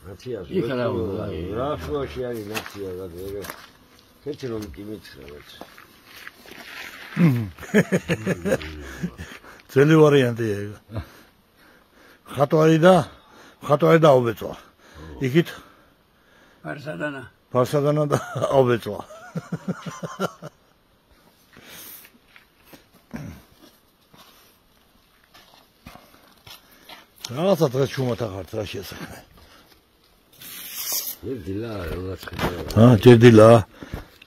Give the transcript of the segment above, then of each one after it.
ნაცია რა შუაში არის ნაცია რა კეთილი რომ კი მითხრათ ძელი ვარიანტია ეგ ხატვარი და აუბეწვა იქით ფარსადანა და აუბეწვა რაღაცა დღეს ჩუმათა ხართ რა შესაძლოა დილა რაღაც დილა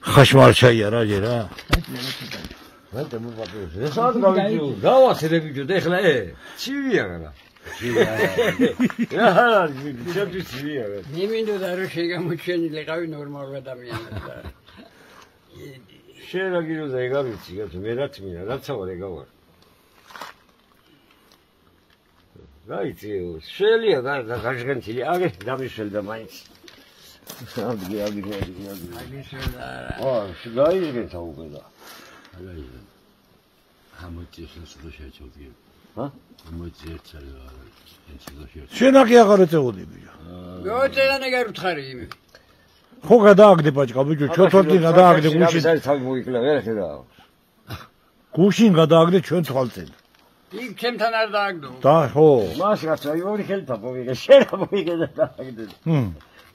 ხაშმარ ჩაია რა ჯერა მანდ მოვაპროზე ესაა გავიჯო გავასერებიჯო და ეხლა ცივია რა რა შედი ცივია რა ნიმინდოდა რომ შეგამოჩენილიყავი ნორმალურ ადამიანად და შენ რა გიროდა ეგავიცი მე რაც მინდა რაცა ვარ ეგავარ რაიცი შელია გაშგანთილი აგე დამიშველდა მაინც აგი შეგაიგეთ აუგედა ამოწესს რო შეჭოდი ამოწესს შენ აქ აღარ ეწეოდი ბიჭო გოწერანე გაუთხარი იმე ხო გადააგდე ბაჭკა ბიჭო ჩოთორტი გადააგდე გუშინ თავი მოიკლა ვერ ხედა გუშინ გადააგდე ჩვენ თვალწინ იქ ჩემთან არ დააგდო და ხო მას გაცა ორი ხელით მოვიგე შენ მოვიგე და დააგდე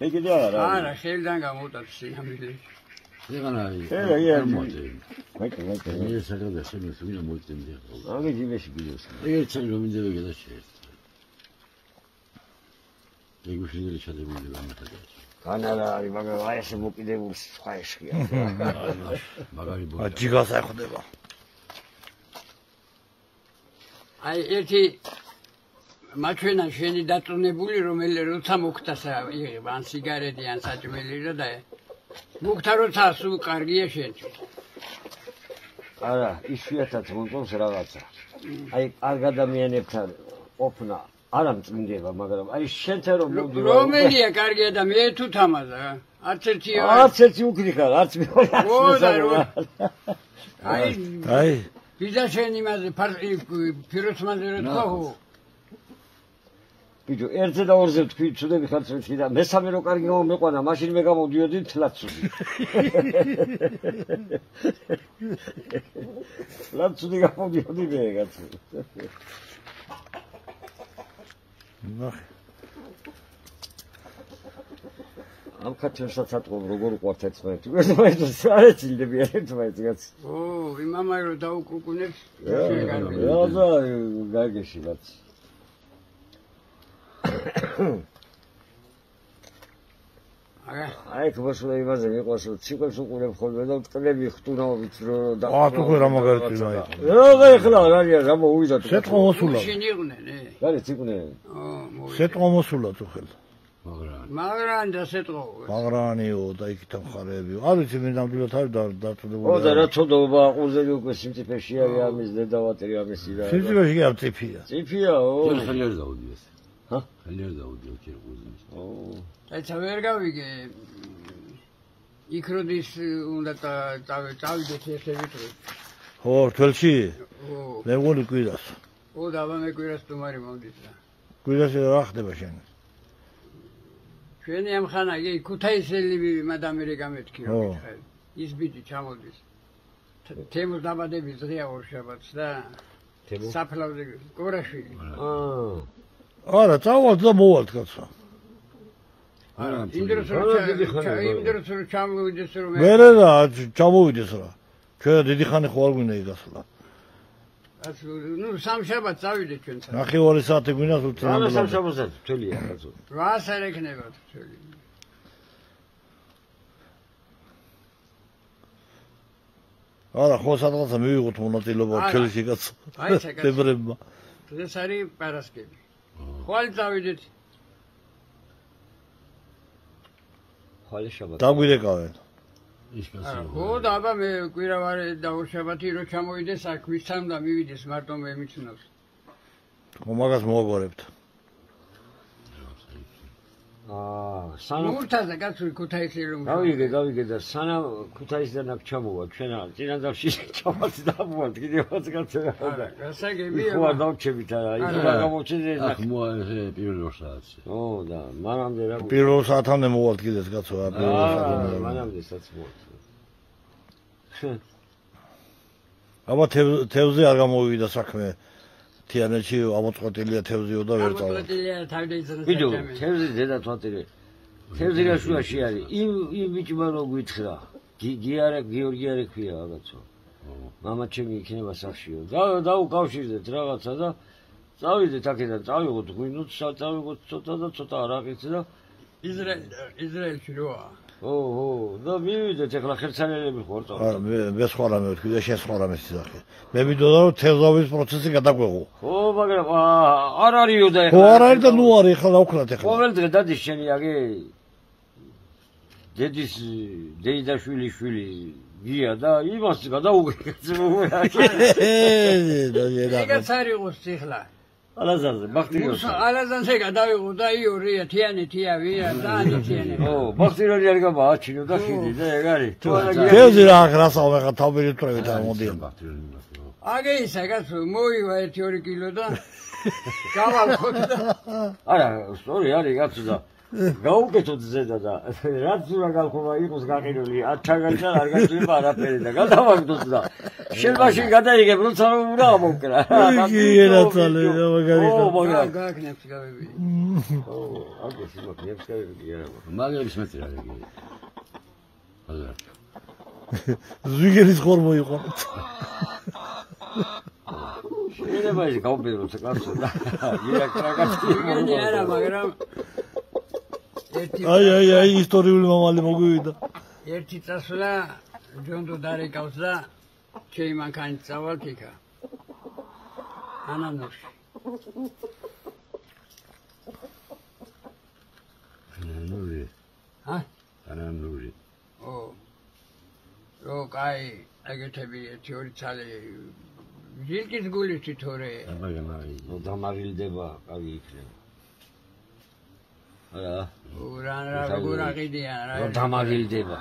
ეგ არა არა ხელიდან გამოვტაც სიამილე ეგან არის მე საკადა შემეს ვინა მოიწენდი ახლა აგე ჯიმეში გიოს ეგ წელი რომ მინდა ვიგე და შეერთ ეგ უშინელი ჩადებული გამახადა განარა არის მაგრამ აი ესე მოკიდებული სხვა ეშია მაგარი ბო აჯიგას ახვდება აი ერთი მაჩვენა შენი დაწუნებული რომელი როცა მოგთასა იღებ ან სიგარეტი ან საჭმელი რა და მოგთა როცა სულ კარგია შენთვის არა იშვიათად მომწონს რაღაცა აი კარგ ადამიანებთან ყოფნა არა მწმინდება მაგრამ აი შენთან რომ მოვდივარ რომელია კარგი ადამიანი მე თუ თამაზა არც ერთი უკრიხარ არც მეორე აი ვიზა შენ იმაზე ფიროსმანზე რა თქვა ბიჭო ერთზე და ორზე თქვი ცუდები ხარ წვეთი და მესამე რო კარგი მომეყვანა მაშინ მე გამოვდიოდი თლაცუდი თლაცუდი გამოვდიოდი მე კაცო ნახე ამ კაცოსაც ატყობ როგორ უყვართ ერთმანეთი ერთმანეთს არ ეცილდები ერთმანეთს კაც ო იმამაი რო დაუკუკუნებს რა და გაგეში კაც აი ქბოსლა იმაზე მიყვარს რომ ციკლს უყურებ ხოლმე და ტყლები ხტუნაობით რო და თუ ხო რა მაგარი წინა რა ეხლა რარია რა მოუვიდა თუ სეტყვა მოსულა შენიყვნენ გარეთ იყვნენ სეტყვა მოსულა თუ ხელ მაგრან და სეტყვა მაგრანიო და იქით მხარეებიო არ ვიცი მე ნამდვილად არ დაწუნებული ო და რა ცოდობა ყურძენი უკვე სიმწიფეში არის ამის დედავატერი ამისი რა სიმწიფეში არ წიფიაო ხელი არ დაუდიოს ხელი არ დაუდიო ჯერ ყურძენს აიცა ვერ გავიგე იქ როდის უნდა წავიდეთ ესე ვიტყვი ხო თელში მე მგონი კვირას ო დაბა მე კვირას თუმარი მომდის რა კვირას რა ხდება შენ ჩვენი ამ ხანა იგი ქუთაისელი მადამერი გამეთქი რომ მითხარი ის ბიჭი ჩამოდის თემოს დაბადების დღეა ორშაბათს და საფლავზე გორაშვილი არა წავალ და მოვალ კაცო იმ დროს რომ ჩამოვიდეს რომ მე რა ჩამოვიდეს რა ჩვენ დიდი ხანი ხო არ გვინდა იგასვლა ნუ სამშაბათს წავიდეთ ჩვენ ნახევარი საათი გვინდა თუ რა სამშაბათს თელია კაცო 8 არ ექნება თელი არა ხო სადღაცა მივიღოთ მონაწილეობა თელში კაცო თებრებმა დღეს არის პარასკევი ხვალ წავიდეთ ხვალ შაბათს დაგვირეკავენ ხო და აბა მე კვირა ვარ და ორშაბათი რო ჩამოვიდეს აქ ვისთან და მივიდეს მარტო მე მიცნობს ხო მაგას მოაგვარებთ სანამ მურთაზე კაცური ქუთაისი რომ გავიგე და სანამ ქუთაისიდან აქ ჩამოვა ჩვენა წინანდალში ჩავართ დამოვართ კიდევაც კაცო რა და გასაგებია ხო არ დავჩებით არა ის რა გამოჩენე აქ მოა პირველ საათზე ო და მანამდე რა პირველ საათამდე მოვალთ კიდეც კაცო რა პირველ საათამდე მანამდესაც მოვალთ აბა თევზე არ გამოვიდა საქმე თიანეთში ამოწყოტილია თევზიო და ვერ წავა ამოწყოტილია თავი იზრდება ვიდო თევზი ზედა თვალტირე თევზი გაშუაში არის იმ ბიჭმა რო გითხრა გიორგი არა ქვია რაღაცო მამა ჩემი იქნება სახშიო დაუკავშირდეთ რაღაცა და წავიდეთ აქედან წავიღოთ ღვინოთსა წავიღოთ ცოტა არაყიც და ისრაელში როა ო და მივიდეთ ეხლა ხერხანელები ხوار წავ მე სხვა რამე ვთქვი და შენ სხვა რამე სიზახე მე ვიდოდა რომ თევზავის პროცესი გადაგვეღო ხო მაგრამ არ არისო და ხო არ არის და ნუ არის ეხლა დავქნათ ეხლა ყოველ დღე დადის შენი აგე დედის დეიდაშვილი შვილი გია და იმას გადაუგეცე ეგაც არ იყოს ეხლა ალაზანზე ბახტიორი ალაზანზე გადავიღო და იორია თიანეთია ვია და ანეთიანე ო ბახტიორი არ გამაჩინო და ხიდი და ეგ არის თუ არა თევზი რა რასაო ეხლა თავბირთვრებით არ მოდიან აგე ისა კაცო მოივა 1-2 კილო და გავალხოთ და არა სწორი არის კაცო და გაუკეთოთ ზედა და რაც უნდა გავხობა იყოს გაყიდული 10 ჩაგაჭა არ გაჭირება არაფერი და გადავაგდოთ და შენ მაშინ გადაიგებ როცა უნდა ამოკრა იგი ერაცალე მაგარია გააკნებს გავები ო აგე სიმაქნებს გავები არა მაგების მეტი რა იგი არა ზვიგერის ხორმო იყო შეიძლება ის გავბეროთ კაცო და ირაკრაკაცი არა მაგრამ აი ისტორიული მამალი მოგვივიდა ერთი წასვლა ჯონდო დარეკავს და ჩემი მანქანით წავალთ იქა ანანოში ანანური ანანური ო რო კაი აგეთები 1-2 წელი ჟილკის გულით თორე ნუ დამაგილდება კარგი იქნება რა გურაღიდიან რა დამაგილდება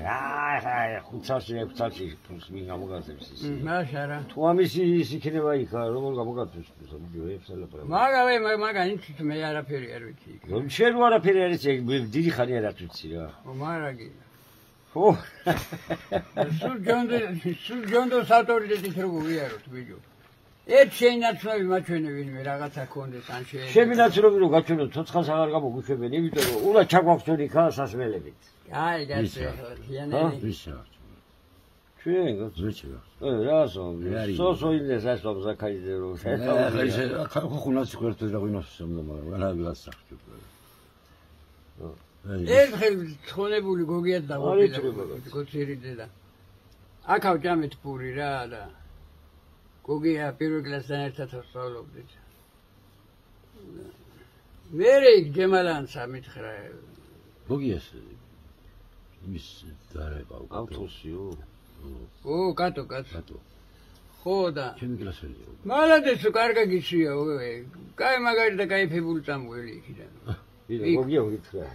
რა ხუთასი ფულს მინ გამოგაცებს ის მაშარა თუ ამისი ის იქნება იქა როგორ გამოგაცებს ვიძოებს ელაპარაკ მაგანით მე არაფერი არ ვიცი იქ შენ არაფერი არ იცი დიდი ხანი არ ვიცი რა მარაგი ხო სულ ჯონდო სატორიდეთის როგორ ვიაროთ ბიჭო ერთ შეინაცვლები მაჩვენე ვინმე რაღაცა ქონდეს ან შემინაცვლები რომ გაჩვენოთ ცოცხალს აღარ გამოგუშვებენ იმიტომ რომ უნდა ჩაგვახსნათ იქა სასმელებით აი გასწრაფიანები ვისა ჩვენ გაწვეჩება რასო სოსო ინდეს ასო ზაქაიზე რომ ხო ხუნას ხერტო და ღვინოს სამდე მაგრამ არა გასახჭო ერთხელ ცხონებული გოგიად დავუყიდა გოცირიდე და აქავ ჯამეთ პური რა და გოგია პირველ კლასთან ერთად ვსწავლობდით მერე იქ ჯემალანსა მითხრა გოგიას იმის დარება ავტოსიო ო კატო ხო და ჩემი კლასელია მალადესო კარგა გიცია კაი მაგარი და кайფებული წამველი იქიდან გოგია ვიქრა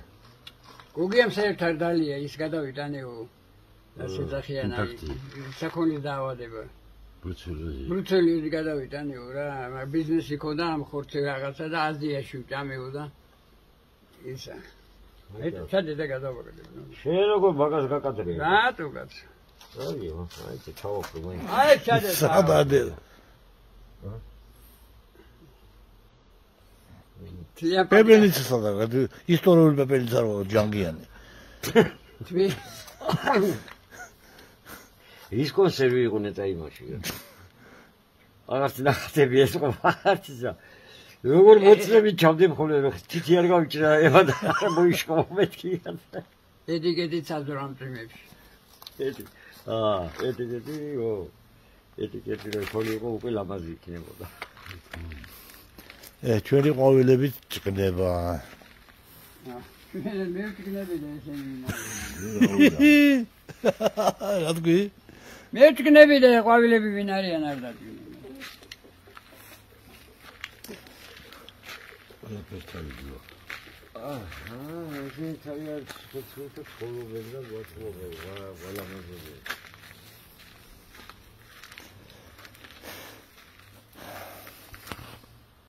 გოგიამ საერთოდ დალია ის გადავიტანეო და შეძახიან აი საქონლის დაავადება ბრუცელი გადავიტანეო რა ბიზნესი ქონდა ამ ხორცე რაღაცა და აზიაში ვჭამეო და ისა ჩადე და გადავაგდებ შენ როგორ მაგას გაკადრე რატო კაც აიო აი ჩავახო მაინც აი ჩადე სადადე პეპენიცა სადაგა ისტორიული პეპენიცა რო ჯანგიანი თვი ის კონსერვი იყო ნეტა იმაში აღარც ნახტები ეს ყავარცია როგორ მოწრები ჩავდებ ხოლმე რომ თითი არ გავიჭრა ება და მოიშკო მეთქია ედიგედი ცალდრამ წიმებში ედიგედი რო ხოლმე იყო უკვე ლამაზი იქნებოდა ჩვენი ყვავილებით ჭკნება მე ვჭკნები და ესენი რა თქვი მე ვჭკნები და ყვავილები ვინ არიან არ დადგინე აჰა, ეს თავი არის ხოცხო და ხოლო ვერ და ვატყობ, ყველა მოძებე.